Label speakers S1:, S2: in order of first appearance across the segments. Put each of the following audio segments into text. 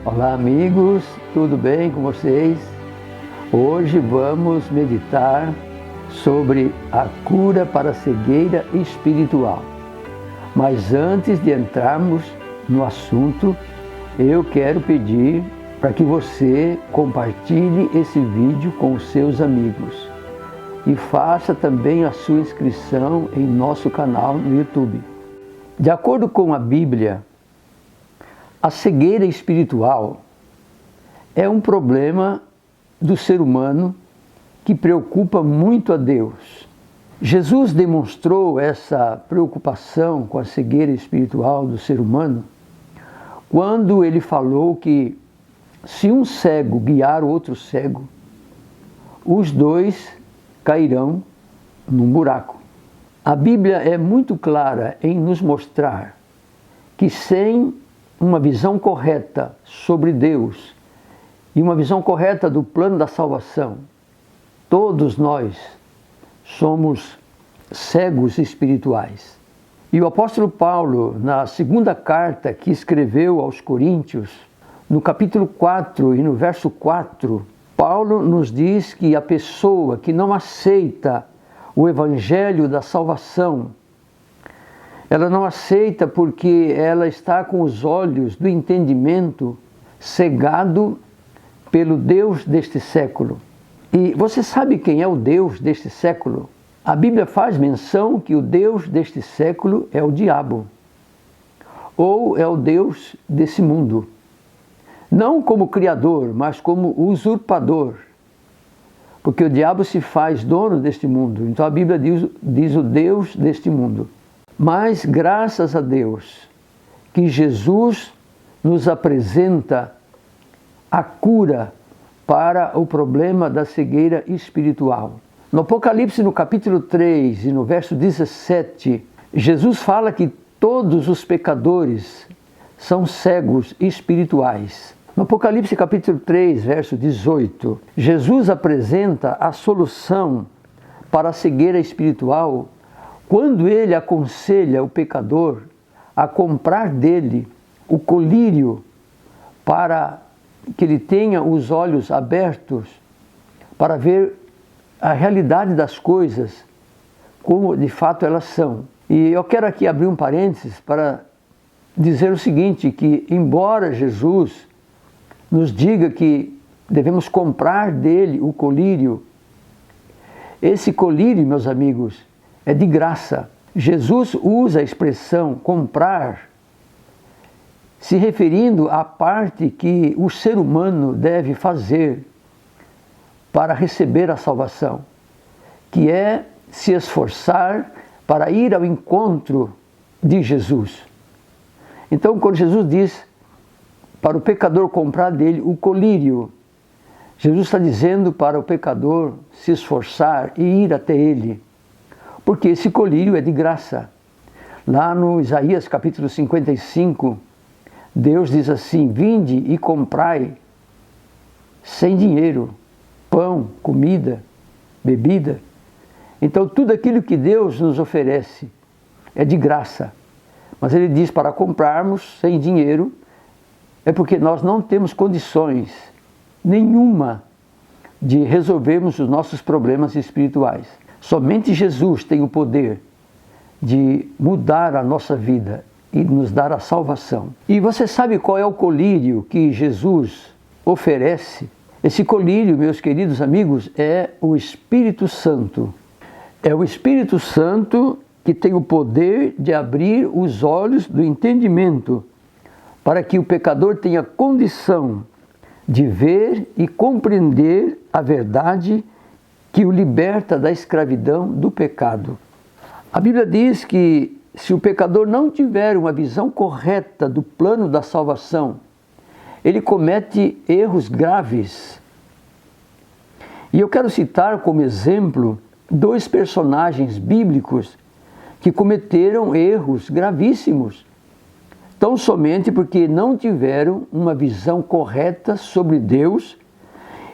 S1: Olá amigos, tudo bem com vocês? Hoje vamos meditar sobre a cura para a cegueira espiritual. Mas antes de entrarmos no assunto, eu quero pedir para que você compartilhe esse vídeo com os seus amigos e faça também a sua inscrição em nosso canal no YouTube. De acordo com a Bíblia, a cegueira espiritual é um problema do ser humano que preocupa muito a Deus. Jesus demonstrou essa preocupação com a cegueira espiritual do ser humano quando ele falou que se um cego guiar o outro cego, os dois cairão num buraco. A Bíblia é muito clara em nos mostrar que sem uma visão correta sobre Deus e uma visão correta do plano da salvação, todos nós somos cegos espirituais. E o apóstolo Paulo, na segunda carta que escreveu aos Coríntios, no capítulo 4 e no verso 4, Paulo nos diz que a pessoa que não aceita o evangelho da salvação, ela não aceita porque ela está com os olhos do entendimento cegado pelo Deus deste século. E você sabe quem é o Deus deste século? A Bíblia faz menção que o Deus deste século é o diabo, ou é o Deus desse mundo. Não como criador, mas como usurpador. Porque o diabo se faz dono deste mundo. Então a Bíblia diz o Deus deste mundo. Mas graças a Deus que Jesus nos apresenta a cura para o problema da cegueira espiritual. No Apocalipse, no capítulo 3 e no verso 17, Jesus fala que todos os pecadores são cegos espirituais. No Apocalipse, capítulo 3, verso 18, Jesus apresenta a solução para a cegueira espiritual quando ele aconselha o pecador a comprar dele o colírio para que ele tenha os olhos abertos para ver a realidade das coisas como de fato elas são. E eu quero aqui abrir um parênteses para dizer o seguinte, que embora Jesus nos diga que devemos comprar dele o colírio, esse colírio, meus amigos, é de graça. Jesus usa a expressão comprar, se referindo à parte que o ser humano deve fazer para receber a salvação, que é se esforçar para ir ao encontro de Jesus. Então, quando Jesus diz para o pecador comprar dele o colírio, Jesus está dizendo para o pecador se esforçar e ir até ele, porque esse colírio é de graça. Lá no Isaías capítulo 55, Deus diz assim: vinde e comprai sem dinheiro, pão, comida, bebida. Então tudo aquilo que Deus nos oferece é de graça. Mas Ele diz para comprarmos sem dinheiro, é porque nós não temos condições nenhuma de resolvermos os nossos problemas espirituais. Somente Jesus tem o poder de mudar a nossa vida e nos dar a salvação. E você sabe qual é o colírio que Jesus oferece? Esse colírio, meus queridos amigos, é o Espírito Santo. É o Espírito Santo que tem o poder de abrir os olhos do entendimento para que o pecador tenha condição de ver e compreender a verdade que o liberta da escravidão do pecado. A Bíblia diz que se o pecador não tiver uma visão correta do plano da salvação, ele comete erros graves. E eu quero citar como exemplo dois personagens bíblicos que cometeram erros gravíssimos, tão somente porque não tiveram uma visão correta sobre Deus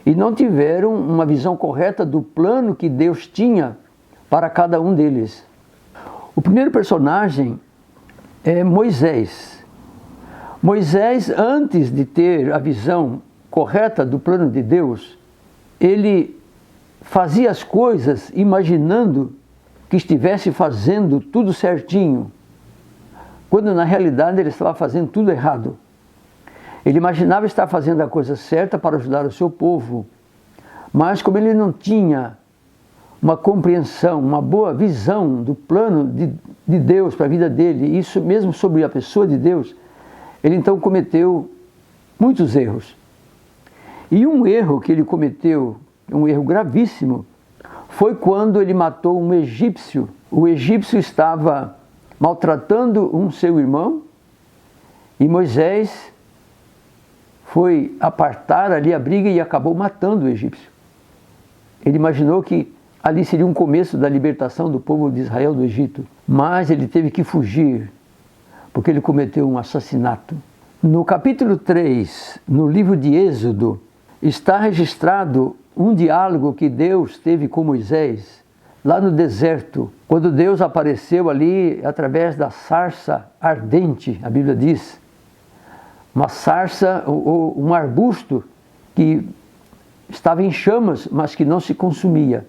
S1: e não tiveram uma visão correta do plano que Deus tinha para cada um deles. O primeiro personagem é Moisés. Moisés, antes de ter a visão correta do plano de Deus, ele fazia as coisas imaginando que estivesse fazendo tudo certinho, quando na realidade ele estava fazendo tudo errado. Ele imaginava estar fazendo a coisa certa para ajudar o seu povo, mas como ele não tinha uma compreensão, uma boa visão do plano de Deus para a vida dele, isso mesmo sobre a pessoa de Deus, ele então cometeu muitos erros. E um erro que ele cometeu, um erro gravíssimo, foi quando ele matou um egípcio. O egípcio estava maltratando um seu irmão e Moisés foi apartar ali a briga e acabou matando o egípcio. Ele imaginou que ali seria um começo da libertação do povo de Israel do Egito, mas ele teve que fugir, porque ele cometeu um assassinato. No capítulo 3, no livro de Êxodo, está registrado um diálogo que Deus teve com Moisés, lá no deserto, quando Deus apareceu ali através da sarça ardente, a Bíblia diz, uma sarça ou um arbusto que estava em chamas, mas que não se consumia.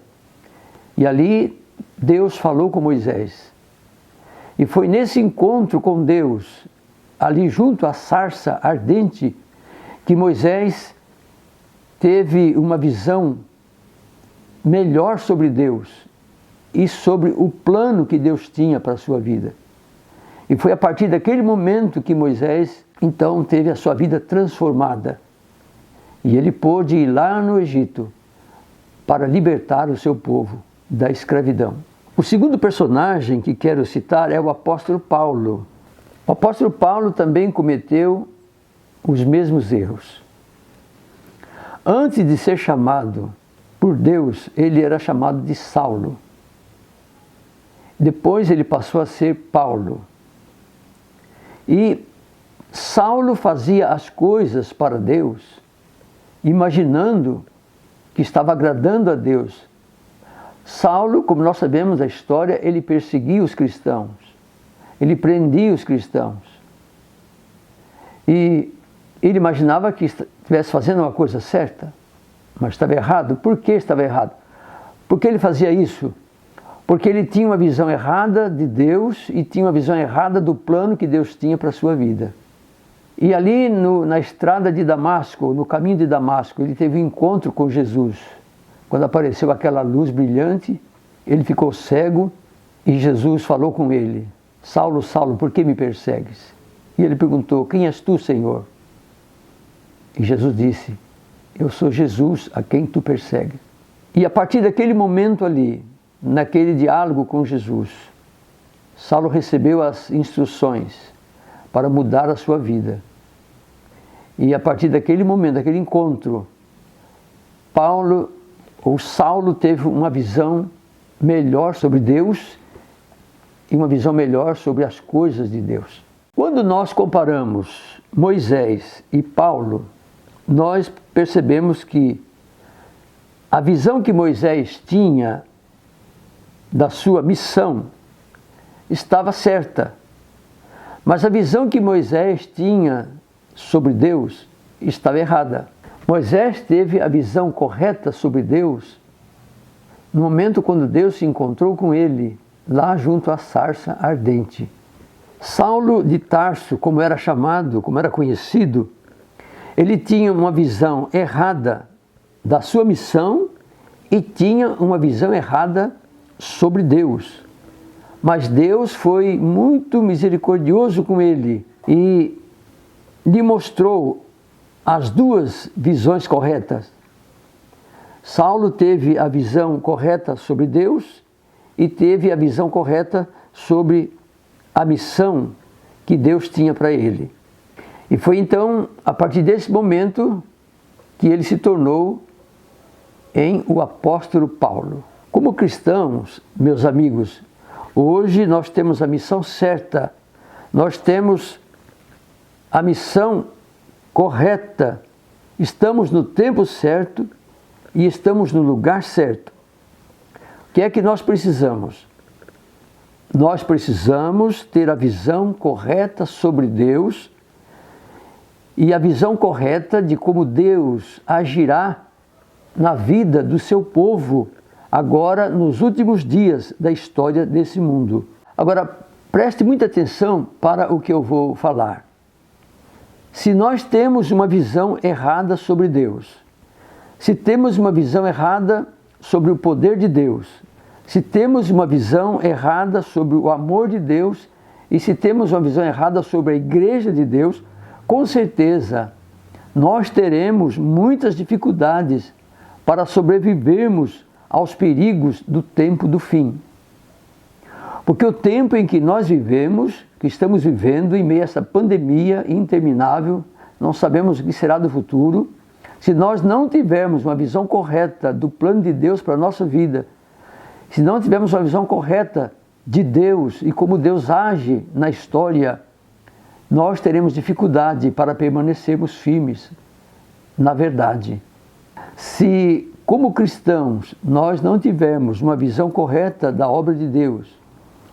S1: E ali Deus falou com Moisés. E foi nesse encontro com Deus, ali junto à sarça ardente, que Moisés teve uma visão melhor sobre Deus e sobre o plano que Deus tinha para a sua vida. E foi a partir daquele momento que Moisés, então, teve a sua vida transformada. E ele pôde ir lá no Egito para libertar o seu povo da escravidão. O segundo personagem que quero citar é o apóstolo Paulo. O apóstolo Paulo também cometeu os mesmos erros. Antes de ser chamado por Deus, ele era chamado de Saulo. Depois ele passou a ser Paulo. E Saulo fazia as coisas para Deus, imaginando que estava agradando a Deus. Saulo, como nós sabemos da história, ele perseguia os cristãos, ele prendia os cristãos. E ele imaginava que estivesse fazendo uma coisa certa, mas estava errado. Por que estava errado? Porque ele fazia isso? Porque ele tinha uma visão errada de Deus e tinha uma visão errada do plano que Deus tinha para a sua vida. E ali na estrada de Damasco, no caminho de Damasco, ele teve um encontro com Jesus. Quando apareceu aquela luz brilhante, ele ficou cego e Jesus falou com ele: Saulo, Saulo, por que me persegues? E ele perguntou: quem és tu, Senhor? E Jesus disse: eu sou Jesus a quem tu persegues. E a partir daquele momento ali, naquele diálogo com Jesus, Saulo recebeu as instruções para mudar a sua vida. E a partir daquele momento, daquele encontro, Saulo teve uma visão melhor sobre Deus e uma visão melhor sobre as coisas de Deus. Quando nós comparamos Moisés e Paulo, nós percebemos que a visão que Moisés tinha da sua missão estava certa, mas a visão que Moisés tinha sobre Deus estava errada. Moisés teve a visão correta sobre Deus no momento quando Deus se encontrou com ele, lá junto à sarça ardente. Saulo de Tarso, como era chamado, como era conhecido, ele tinha uma visão errada da sua missão e tinha uma visão errada sobre Deus. Mas Deus foi muito misericordioso com ele e lhe mostrou as duas visões corretas. Saulo teve a visão correta sobre Deus e teve a visão correta sobre a missão que Deus tinha para ele. E foi então, a partir desse momento, que ele se tornou o apóstolo Paulo. Como cristãos, meus amigos, hoje nós temos a missão certa, nós temos a missão correta, estamos no tempo certo e estamos no lugar certo. O que é que nós precisamos? Nós precisamos ter a visão correta sobre Deus e a visão correta de como Deus agirá na vida do seu povo agora nos últimos dias da história desse mundo. Agora, preste muita atenção para o que eu vou falar. Se nós temos uma visão errada sobre Deus, se temos uma visão errada sobre o poder de Deus, se temos uma visão errada sobre o amor de Deus e se temos uma visão errada sobre a igreja de Deus, com certeza nós teremos muitas dificuldades para sobrevivermos aos perigos do tempo do fim. Porque o tempo em que nós vivemos, que estamos vivendo em meio a essa pandemia interminável, não sabemos o que será do futuro, se nós não tivermos uma visão correta do plano de Deus para a nossa vida, se não tivermos uma visão correta de Deus e como Deus age na história, nós teremos dificuldade para permanecermos firmes na verdade. Se, como cristãos, nós não tivermos uma visão correta da obra de Deus,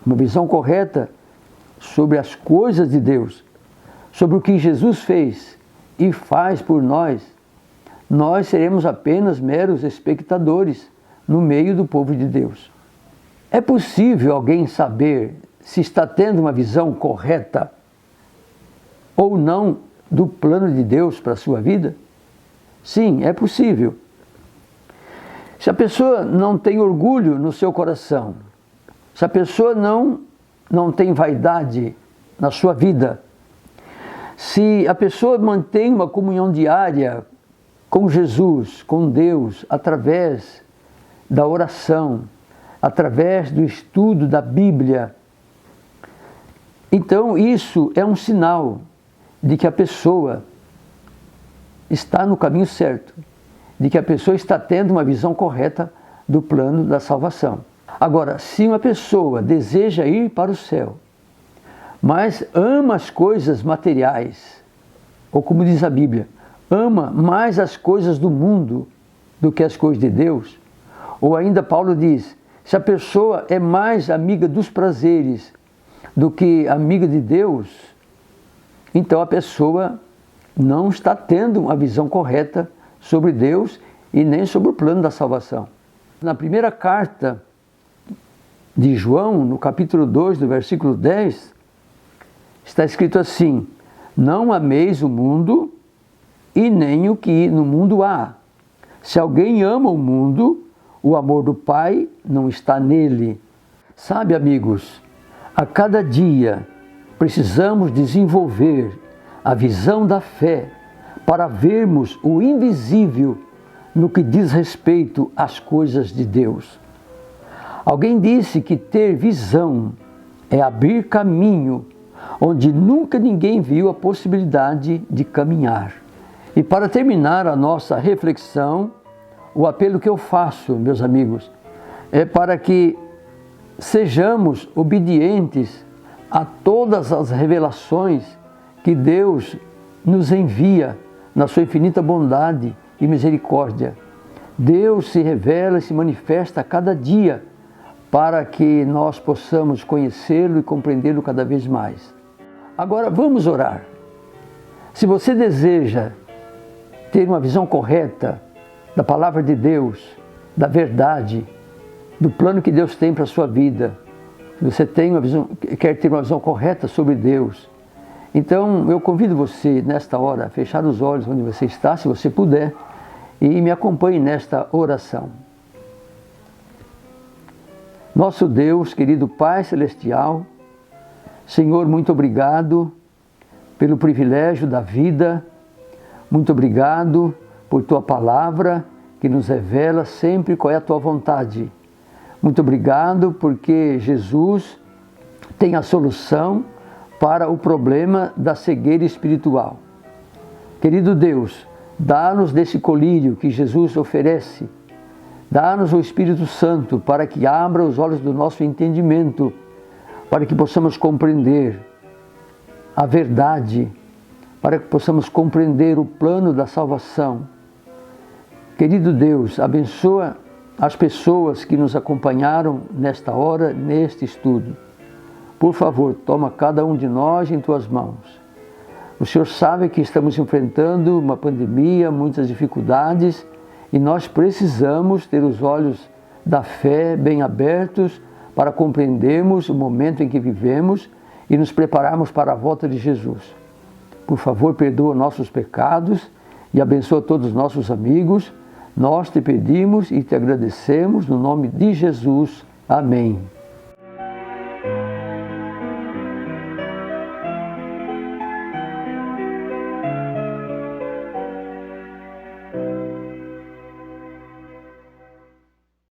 S1: uma visão correta sobre as coisas de Deus, sobre o que Jesus fez e faz por nós, nós seremos apenas meros espectadores no meio do povo de Deus. É possível alguém saber se está tendo uma visão correta ou não do plano de Deus para a sua vida? Sim, é possível. Se a pessoa não tem orgulho no seu coração, se a pessoa não tem vaidade na sua vida, se a pessoa mantém uma comunhão diária com Jesus, com Deus, através da oração, através do estudo da Bíblia, então isso é um sinal de que a pessoa está no caminho certo, de que a pessoa está tendo uma visão correta do plano da salvação. Agora, se uma pessoa deseja ir para o céu, mas ama as coisas materiais, ou como diz a Bíblia, ama mais as coisas do mundo do que as coisas de Deus, ou ainda Paulo diz, se a pessoa é mais amiga dos prazeres do que amiga de Deus, então a pessoa não está tendo uma visão correta sobre Deus e nem sobre o plano da salvação. Na primeira carta de João, no capítulo 2, do versículo 10, está escrito assim, não ameis o mundo e nem o que no mundo há. Se alguém ama o mundo, o amor do Pai não está nele. Sabe, amigos, a cada dia precisamos desenvolver a visão da fé para vermos o invisível no que diz respeito às coisas de Deus. Alguém disse que ter visão é abrir caminho onde nunca ninguém viu a possibilidade de caminhar. E para terminar a nossa reflexão, o apelo que eu faço, meus amigos, é para que sejamos obedientes a todas as revelações que Deus nos envia na sua infinita bondade e misericórdia. Deus se revela e se manifesta a cada dia para que nós possamos conhecê-lo e compreendê-lo cada vez mais. Agora vamos orar. Se você deseja ter uma visão correta da palavra de Deus, da verdade, do plano que Deus tem para a sua vida, você quer ter uma visão correta sobre Deus, então eu convido você nesta hora a fechar os olhos onde você está, se você puder, e me acompanhe nesta oração. Nosso Deus, querido Pai Celestial, Senhor, muito obrigado pelo privilégio da vida, muito obrigado por Tua palavra que nos revela sempre qual é a Tua vontade. Muito obrigado porque Jesus tem a solução para o problema da cegueira espiritual. Querido Deus, dá-nos desse colírio que Jesus oferece, dá-nos o Espírito Santo para que abra os olhos do nosso entendimento, para que possamos compreender a verdade, para que possamos compreender o plano da salvação. Querido Deus, abençoa as pessoas que nos acompanharam nesta hora, neste estudo. Por favor, toma cada um de nós em Tuas mãos. O Senhor sabe que estamos enfrentando uma pandemia, muitas dificuldades, e nós precisamos ter os olhos da fé bem abertos para compreendermos o momento em que vivemos e nos prepararmos para a volta de Jesus. Por favor, perdoa nossos pecados e abençoa todos os nossos amigos. Nós te pedimos e te agradecemos no nome de Jesus. Amém.